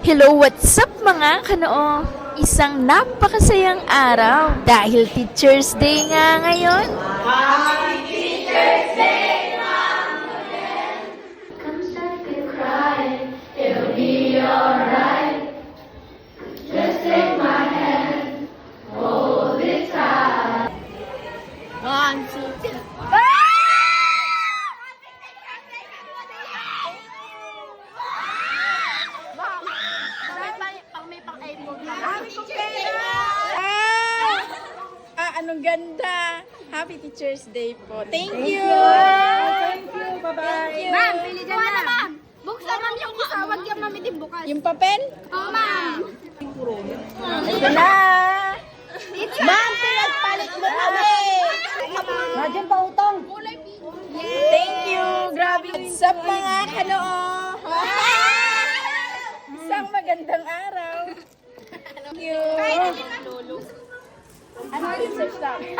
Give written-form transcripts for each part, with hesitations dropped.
Hello, what's up mga kanoo? Isang napakasayang araw dahil Teacher's Day nga ngayon. Happy Teacher's Day! Come start to cry, it'll be alright. Just take my hand, hold it tight. 1, 2, 3. Anong ganda! Happy Teacher's Day po. Thank you! Thank you. Bye-bye. Ma'am, pili dyan na. Ma'am, buksan ma'am yung kasawag yung ma'am itin bukas. Yung papel? Oo, ma'am. Ito na! Ma'am, pinagpalit mo kami! Radyan pa utong. Thank you! Grabe! What's up mga kanoo? Isang magandang araw. Thank you! Ano yung search namin?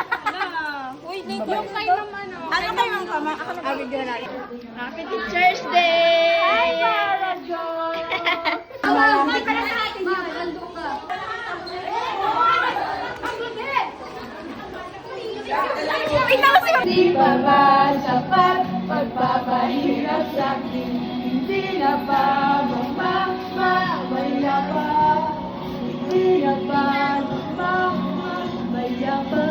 Uy, thank you kayo naman. Ano kayo ang kama? Ako na video natin. Happy Teacher's Day! Hi, Para Jo! May para sa atin yun. Lalo ka. Di pa ba sapat pagpapahirap sa akin? Hindi na ba mamamaya pa? Hindi na ba mamamaya pa?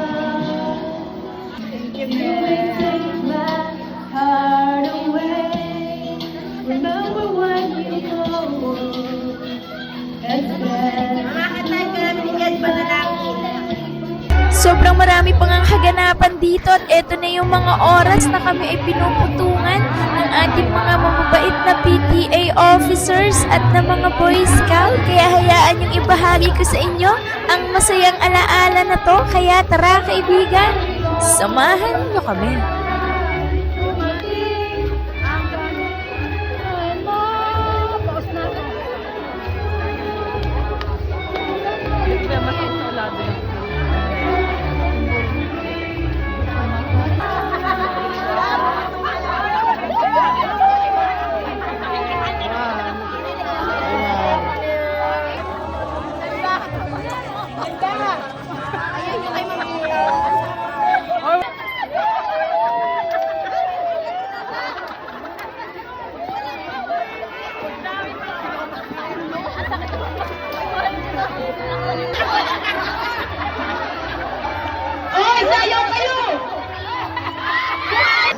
You will take my heart away. Remember when you go and then Sobrang marami pang ang kaganapan dito at eto na yung mga oras na kami ay pinuputungan ng ating mga mababait na PTA officers at na mga Boy Scout. Kaya hayaan yung ibahagi ko sa inyo ang masayang alaala na to. Kaya tara kaibigan, samahan nyo kami.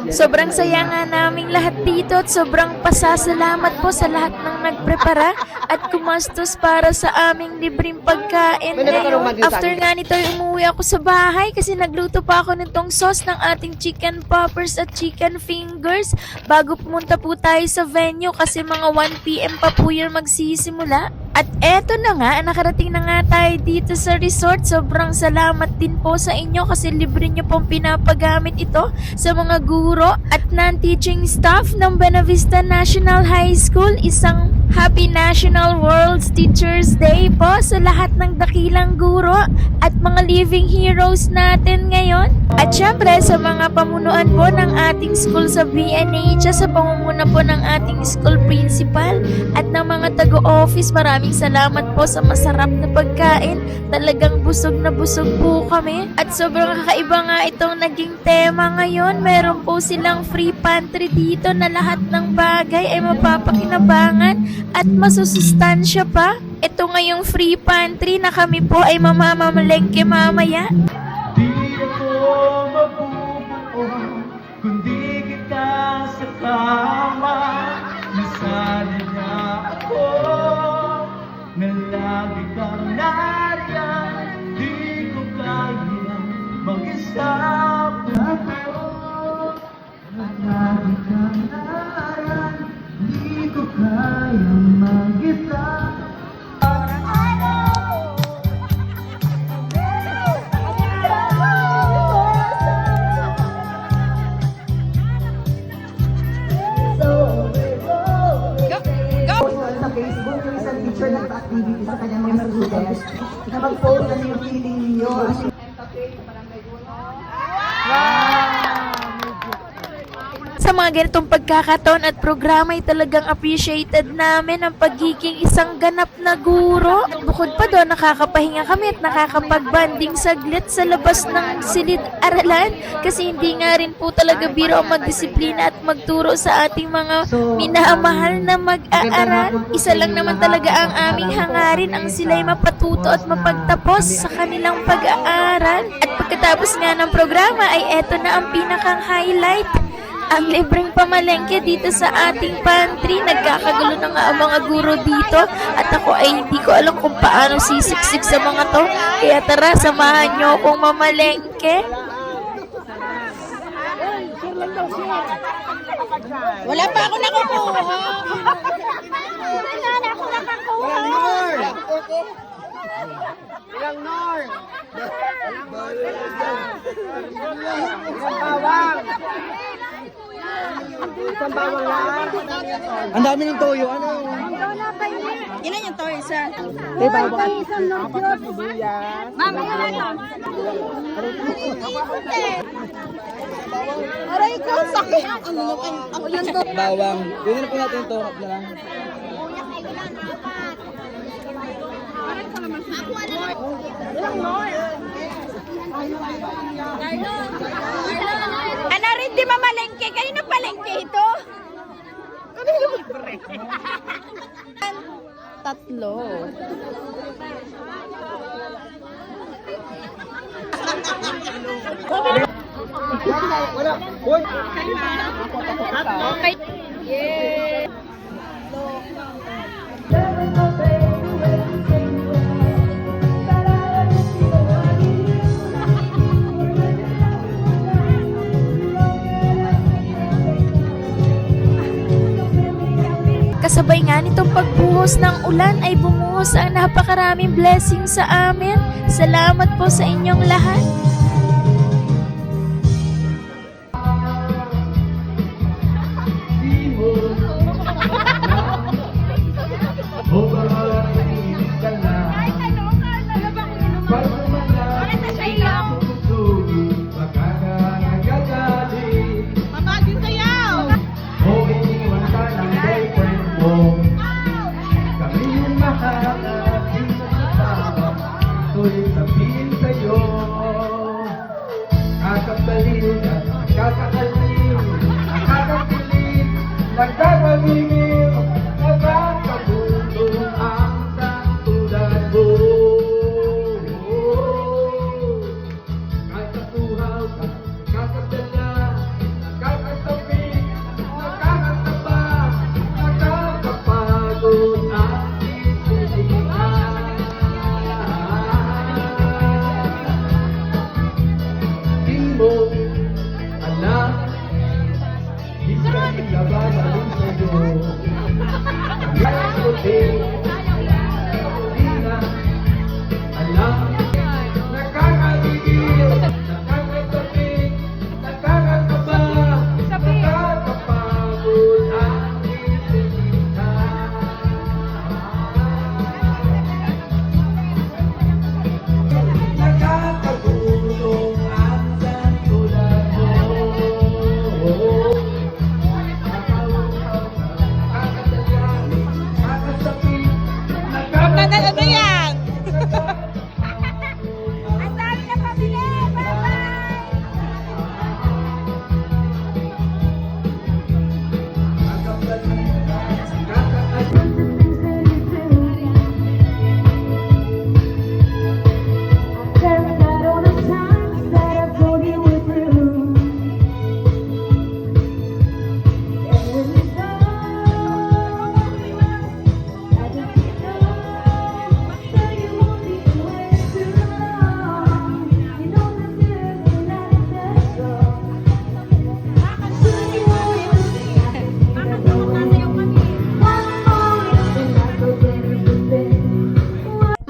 Sobrang saya nga naming lahat dito at sobrang pasasalamat po sa lahat ng nagprepara at kumastos para sa aming libreng pagkain ngayon. After nga nito, umuwi ako sa bahay kasi nagluto pa ako nitong sauce ng ating chicken poppers at chicken fingers bago pumunta po tayo sa venue kasi mga 1 PM pa po yun magsisimula. At eto na nga, nakarating na nga tayo dito sa resort. Sobrang salamat din po sa inyo kasi libre nyo pong pinapagamit ito sa mga guro at non-teaching staff ng Buena Vista National High School. Isang Happy National World Teacher's Day po sa lahat ng dakilang guro at mga living heroes natin ngayon. At syempre sa mga pamunuan po ng ating school sa BNH, sa pamumuna po ng ating school principal at ng mga taga-office, maraming salamat po sa masarap na pagkain. Talagang busog na busog po kami. At sobrang kakaiba nga itong naging tema ngayon. Meron po silang free pantry dito na lahat ng bagay ay mapapakinabangan at masusustansya pa. Ito nga yung free pantry na kami po ay mamamamalengke mamaya. Di ako mabubuo kundi kita sa tama. Nasali na ako na lagi kang nariyan. Di ko kaya mag-isa ako. Lagi kang nariyan. Di ko kaya mag-isa. Sa Facebook, yung isang teacher nagpa-activity sa kanyang mga students na mag-post na yung feeling ninyo. Sa Sa mga ganitong pagkakataon at programa ay talagang appreciated namin ang pagiging isang ganap na guro. Bukod pa doon, nakakapahinga kami at nakakapag-banding saglit sa labas ng silid-aralan kasi hindi nga rin po talaga biro ang magdisiplina at magturo sa ating mga minamahal na mag-aaral. Isa lang naman talaga ang aming hangarin ang sila'y mapatuto at mapagtapos sa kanilang pag-aaral. At pagkatapos nga ng programa ay eto na ang pinakang highlight. Ang libreng pamalengke dito sa ating pantry. Nagkakagulo na nga ang mga guro dito at ako ay hindi ko alam kung paano sisiksik sa mga to. Kaya tara, samahan nyo akong mamalengke. Wala pa ako nakukuha. Wala na ako nakakuha. Ilang nor? Bawang. Isang bawang lang. Ang dami ng toyo, ano? Ilan yung toy, isa? May bawang. Mama, wala na. Aray ko, sakit. Ako yun to. Bawang. Yun na po natin yung torok na lang. Ano rin di mamalengke? Kanino palengke ito? Tatlo. Wala. Hoy! Okay. Yeah. Kasabay nga nitong pagbuhos ng ulan ay bumuhos ang napakaraming blessing sa amin. Salamat po sa inyong lahat. Sabihin sa'yo, kakabaliw at kakakaliw, nakakapilig, nagkakabingil, nakakabulong ang katulad mo. Kakatuhaw ka, kakadala, kakatapig, nakakataba, nakakapagod ang isulihan. Mo, alam, isang laban sa'yo.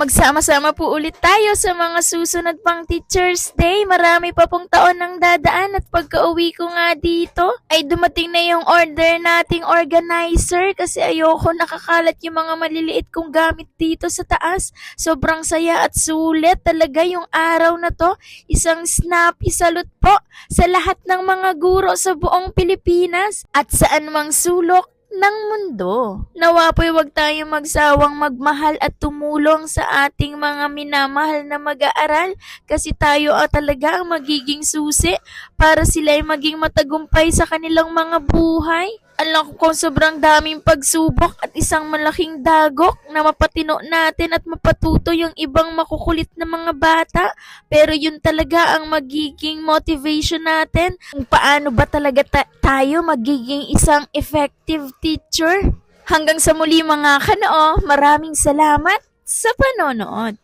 magsama-sama po ulit tayo sa mga susunod pang Teacher's Day. Marami pa pong taon ng dadaan at pagka-uwi ko nga dito ay dumating na yung order nating organizer kasi ayoko nakakalat yung mga maliliit kong gamit dito sa taas. Sobrang saya at sulit talaga yung araw na to. Isang snappy salute po sa lahat ng mga guro sa buong Pilipinas at saan mang sulok ng mundo. Nawa po'y wag tayong magsawang magmahal at tumulong sa ating mga minamahal na mag-aaral kasi tayo talaga ang magiging susi para sila ay maging matagumpay sa kanilang mga buhay. Alam ko kung sobrang daming pagsubok at isang malaking dagok na mapatino natin at mapatuto yung ibang makukulit na mga bata. Pero yun talaga ang magiging motivation natin kung paano ba talaga tayo magiging isang effective teacher. Hanggang sa muli mga kanoo, maraming salamat sa panonood.